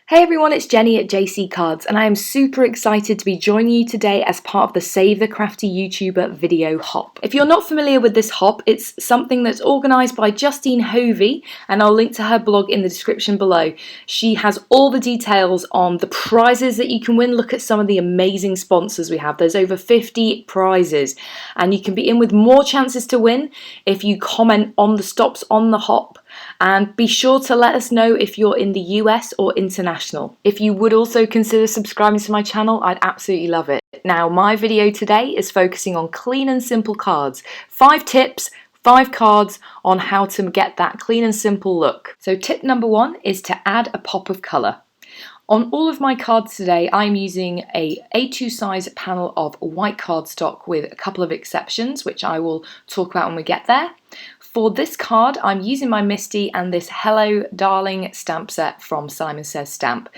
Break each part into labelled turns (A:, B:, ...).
A: Hey everyone, it's Jenny at JC Cards and I am super excited to be joining you today as part of the Save the Crafty YouTuber video hop. If you're not familiar with this hop, it's something that's organised by Justine and I'll link to her blog in the description below. She has all the details on the prizes that you can win. Look at some of the amazing sponsors we have. There's over 50 prizes and you can be in with more chances to win if you comment on the stops on the hop. And be sure to let us know if you're in the US or international. If you would also consider subscribing to my channel, I'd absolutely love it. Now, my video today is focusing on clean and simple cards. 5 tips, 5 cards on how to get that clean and simple look. So tip number 1 is to add a pop of colour. On all of my cards today, I'm using a A2 size panel of white cardstock with a couple of exceptions, which I will talk about when we get there. For this card, I'm using my Misty and this Hello Darling stamp set from Simon Says Stamp.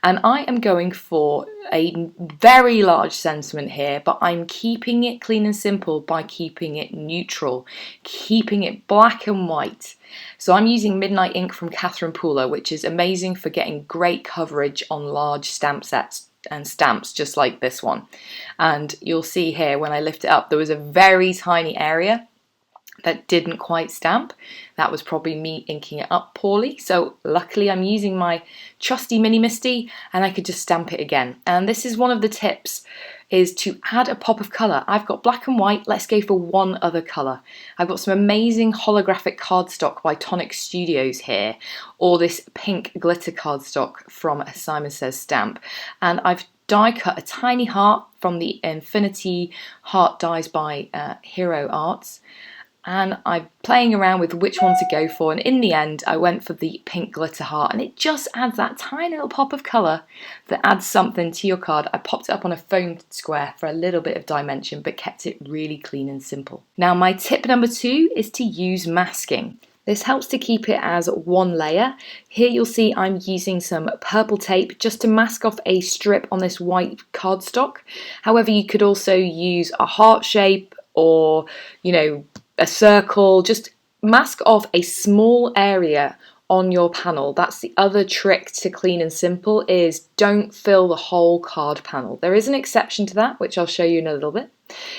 A: And I am going for a very large sentiment here, but I'm keeping it clean and simple by keeping it neutral, keeping it black and white. So I'm using Midnight Ink from Catherine Pooler, which is amazing for getting great coverage on large stamp sets and stamps just like this one. And you'll see here when I lift it up, there was a very tiny area that didn't quite stamp. That was probably me inking it up poorly. So luckily I'm using my trusty Mini Misty and I could just stamp it again. And this is one of the tips, is to add a pop of colour. I've got black and white, let's go for one other colour. I've got some amazing holographic cardstock by Tonic Studios here, or this pink glitter cardstock from Simon Says Stamp. And I've die cut a tiny heart from the Infinity Heart dies by Hero Arts. And I'm playing around with which one to go for, and in the end I went for the pink glitter heart, and it just adds that tiny little pop of colour that adds something to your card. I popped it up on a foam square for a little bit of dimension but kept it really clean and simple. Now my tip number 2 is to use masking. This helps to keep it as one layer. Here you'll see I'm using some purple tape just to mask off a strip on this white cardstock. However, you could also use a heart shape or, a circle. Just mask off a small area on your panel. That's the other trick to clean and simple, is don't fill the whole card panel. There is an exception to that, which I'll show you in a little bit.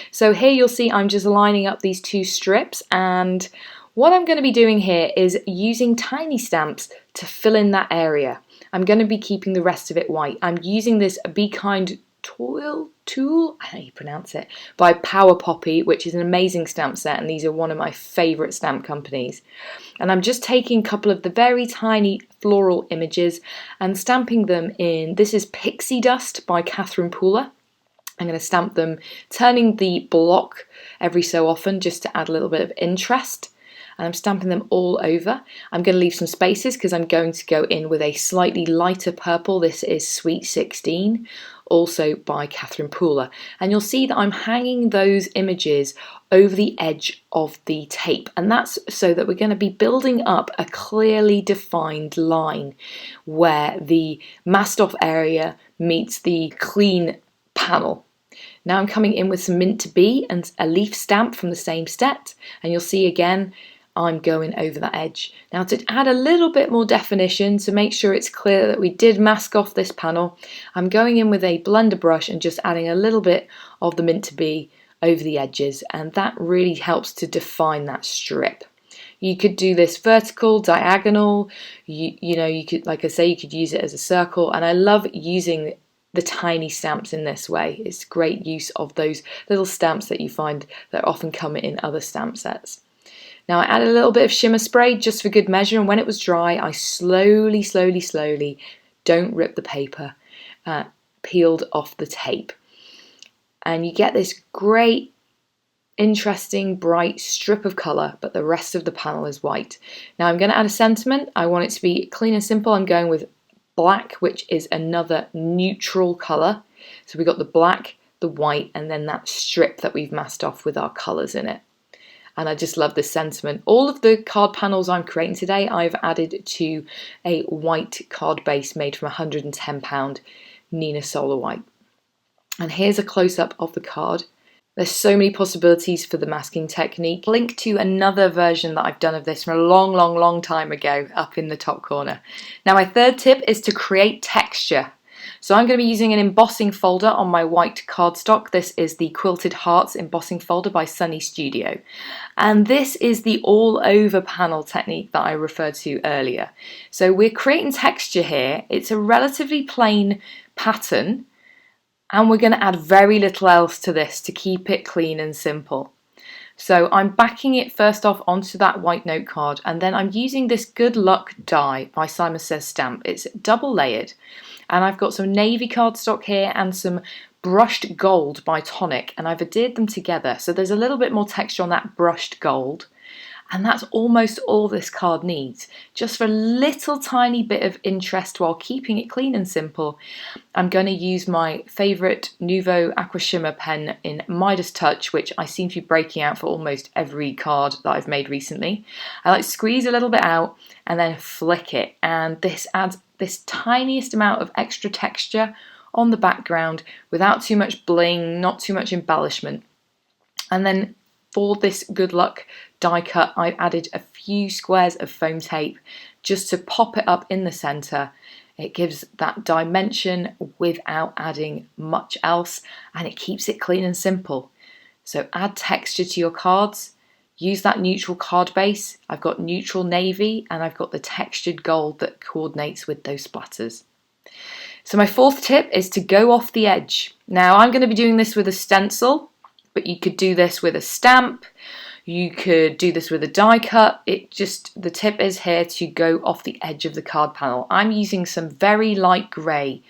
A: So here you'll see I'm just lining up these 2 strips, and what I'm going to be doing here is using tiny stamps to fill in that area. I'm going to be keeping the rest of it white. I'm using this Be Kind Toile, I don't know how you pronounce it, by Power Poppy, which is an amazing stamp set, and these are one of my favourite stamp companies. And I'm just taking a couple of the very tiny floral images and stamping them in. This is Pixie Dust by Catherine Pooler. I'm going to stamp them, turning the block every so often just to add a little bit of interest. And I'm stamping them all over. I'm going to leave some spaces because I'm going to go in with a slightly lighter purple. This is Sweet 16, also by Catherine Pooler. And you'll see that I'm hanging those images over the edge of the tape. And that's so that we're going to be building up a clearly defined line where the masked off area meets the clean panel. Now I'm coming in with some Mint to Be and a leaf stamp from the same set. And you'll see again, I'm going over that edge. Now to add a little bit more definition, to make sure it's clear that we did mask off this panel, I'm going in with a blender brush and just adding a little bit of the Mint to Be over the edges, and that really helps to define that strip. You could do this vertical, diagonal, you could, like I say, you could use it as a circle, and I love using the tiny stamps in this way. It's great use of those little stamps that you find that often come in other stamp sets. Now I added a little bit of shimmer spray just for good measure, and when it was dry I slowly, don't rip the paper, peeled off the tape. And you get this great, interesting, bright strip of colour, but the rest of the panel is white. Now I'm going to add a sentiment. I want it to be clean and simple. I'm going with black, which is another neutral colour. So we've got the black, the white, and then that strip that we've masked off with our colours in it. And I just love this sentiment. All of the card panels I'm creating today, I've added to a white card base made from £110 Nina Solar White. And here's a close-up of the card. There's so many possibilities for the masking technique. Link to another version that I've done of this from a long time ago up in the top corner. Now my third tip is to create texture. So I'm going to be using an embossing folder on my white cardstock. This is the Quilted Hearts embossing folder by Sunny Studio. And this is the all over panel technique that I referred to earlier. So we're creating texture here. It's a relatively plain pattern, and we're going to add very little else to this to keep it clean and simple. So I'm backing it first off onto that white note card, and then I'm using this Good Luck die by Simon Says stamp. It's double layered, and I've got some navy cardstock here and some brushed gold by Tonic, and I've adhered them together. So there's a little bit more texture on that brushed gold. And that's almost all this card needs. Just for a little tiny bit of interest while keeping it clean and simple, I'm going to use my favourite Nuvo Aqua Shimmer pen in Midas Touch, which I seem to be breaking out for almost every card that I've made recently. I like to squeeze a little bit out and then flick it, and this adds this tiniest amount of extra texture on the background without too much bling, not too much embellishment. And then for this Good Luck die cut, I've added a few squares of foam tape just to pop it up in the centre. It gives that dimension without adding much else, and it keeps it clean and simple. So add texture to your cards. Use that neutral card base. I've got neutral navy, and I've got the textured gold that coordinates with those splatters. So my fourth tip is to go off the edge. Now I'm going to be doing this with a stencil, but you could do this with a stamp, you could do this with a die cut. The tip is here to go off the edge of the card panel. I'm using some very light grey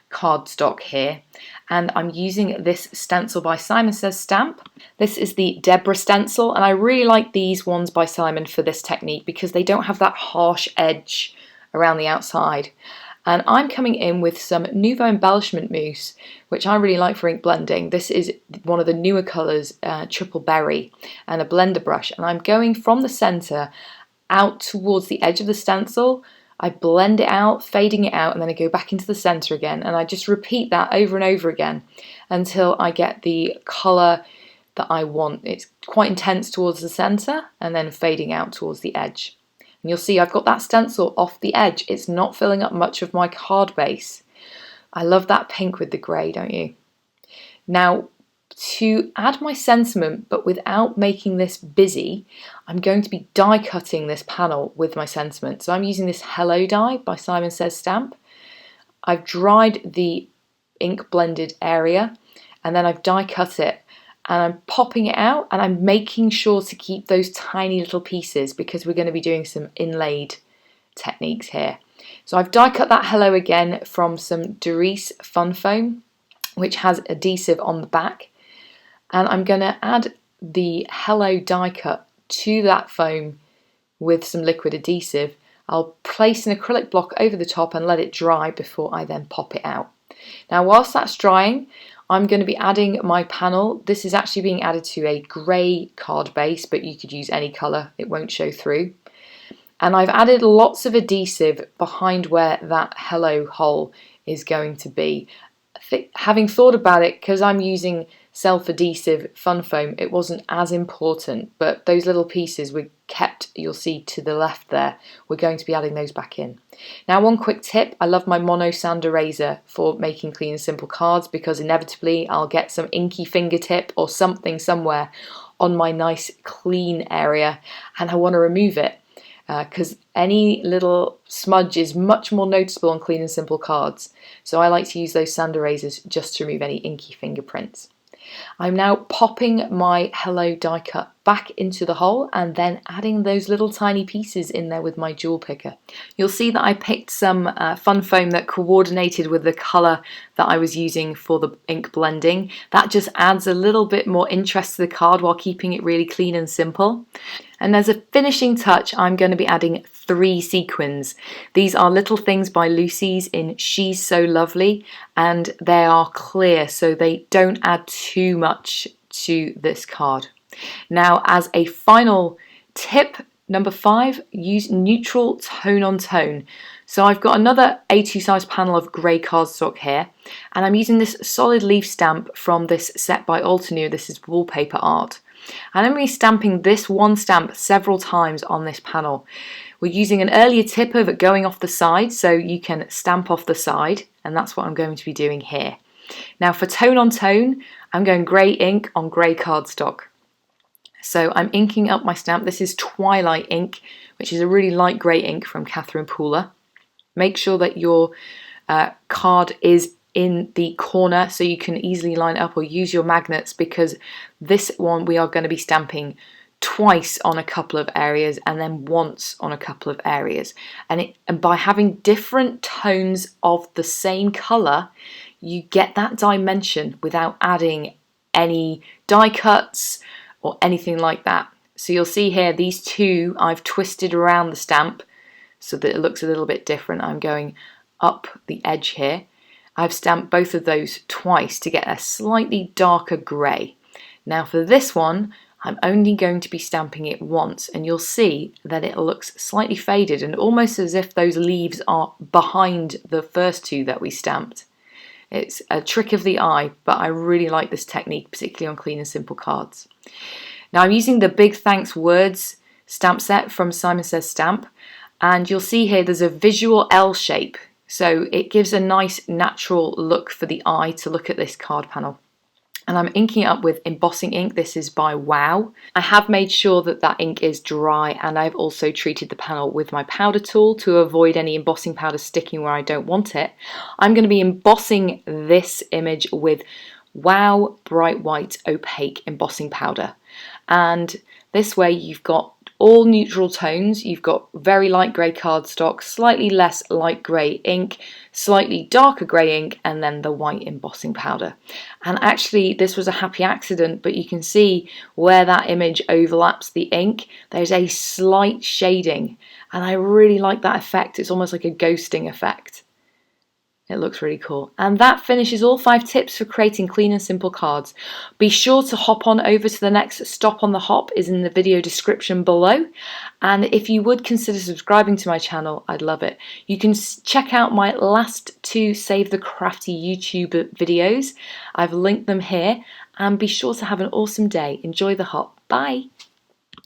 A: cardstock here, and I'm using this stencil by Simon Says stamp. This is the DEBRA stencil, and I really like these ones by Simon for this technique because they don't have that harsh edge around the outside. And I'm coming in with some Nuvo embellishment mousse, which I really like for ink blending. This is one of the newer colours, Triple Berry, and a blender brush. And I'm going from the centre out towards the edge of the stencil. I blend it out, fading it out, and then I go back into the centre again. And I just repeat that over and over again until I get the colour that I want. It's quite intense towards the centre and then fading out towards the edge. And you'll see I've got that stencil off the edge. It's not filling up much of my card base. I love that pink with the grey, don't you? Now, to add my sentiment, but without making this busy, I'm going to be die cutting this panel with my sentiment. So I'm using this Hello die by Simon Says stamp. I've dried the ink blended area, and then I've die cut it. And I'm popping it out, and I'm making sure to keep those tiny little pieces because we're going to be doing some inlaid techniques here. So I've die cut that hello again from some Doris Fun Foam, which has adhesive on the back. And I'm going to add the hello die cut to that foam with some liquid adhesive. I'll place an acrylic block over the top and let it dry before I then pop it out. Now, whilst that's drying, I'm going to be adding my panel. This is actually being added to a grey card base, but you could use any colour, it won't show through. And I've added lots of adhesive behind where that hello hole is going to be. Having thought about it, because I'm using self-adhesive fun foam, it wasn't as important, but those little pieces were kept, you'll see to the left there. We're going to be adding those back in. Now, one quick tip, I love my mono sand eraser for making clean and simple cards because inevitably I'll get some inky fingertip or something somewhere on my nice clean area and I want to remove it because any little smudge is much more noticeable on clean and simple cards. So I like to use those sand erasers just to remove any inky fingerprints. I'm now popping my hello die cut back into the hole and then adding those little tiny pieces in there with my jewel picker. You'll see that I picked some fun foam that coordinated with the colour that I was using for the ink blending. That just adds a little bit more interest to the card while keeping it really clean and simple. And as a finishing touch, I'm going to be adding 3 sequins. These are little things by Lucy's in She's So Lovely, and they are clear, so they don't add too much to this card. Now, as a final tip, number 5, use neutral tone on tone. So I've got another A2 size panel of grey cardstock here, and I'm using this solid leaf stamp from this set by Altenew. This is wallpaper art. And I'm going to be stamping this one stamp several times on this panel. We're using an earlier tip of it going off the side, so you can stamp off the side, and that's what I'm going to be doing here. Now for tone on tone, I'm going grey ink on grey cardstock. So I'm inking up my stamp. This is Twilight ink, which is a really light grey ink from Catherine Pooler. Make sure that your card is in the corner so you can easily line it up, or use your magnets, because this one we are going to be stamping twice on a couple of areas and then once on a couple of areas. And by having different tones of the same colour, you get that dimension without adding any die cuts or anything like that. So you'll see here, these two I've twisted around the stamp so that it looks a little bit different. I'm going up the edge here. I've stamped both of those twice to get a slightly darker grey. Now for this one, I'm only going to be stamping it once, and you'll see that it looks slightly faded and almost as if those leaves are behind the first two that we stamped. It's a trick of the eye, but I really like this technique, particularly on clean and simple cards. Now I'm using the Big Thanks Words stamp set from Simon Says Stamp, and you'll see here there's a visual L shape. So it gives a nice natural look for the eye to look at this card panel. And I'm inking it up with embossing ink. This is by WOW. I have made sure that that ink is dry, and I've also treated the panel with my powder tool to avoid any embossing powder sticking where I don't want it. I'm going to be embossing this image with WOW Bright White Opaque Embossing Powder. And this way you've got all neutral tones. You've got very light grey cardstock, slightly less light grey ink, slightly darker grey ink, and then the white embossing powder. And actually this was a happy accident, but you can see where that image overlaps the ink, there's a slight shading, and I really like that effect. It's almost like a ghosting effect. It looks really cool. And that finishes all 5 tips for creating clean and simple cards. Be sure to hop on over to the next stop on the hop is in the video description below. And if you would consider subscribing to my channel, I'd love it. You can check out my last 2 Save the Crafty YouTube videos. I've linked them here. And be sure to have an awesome day. Enjoy the hop. Bye.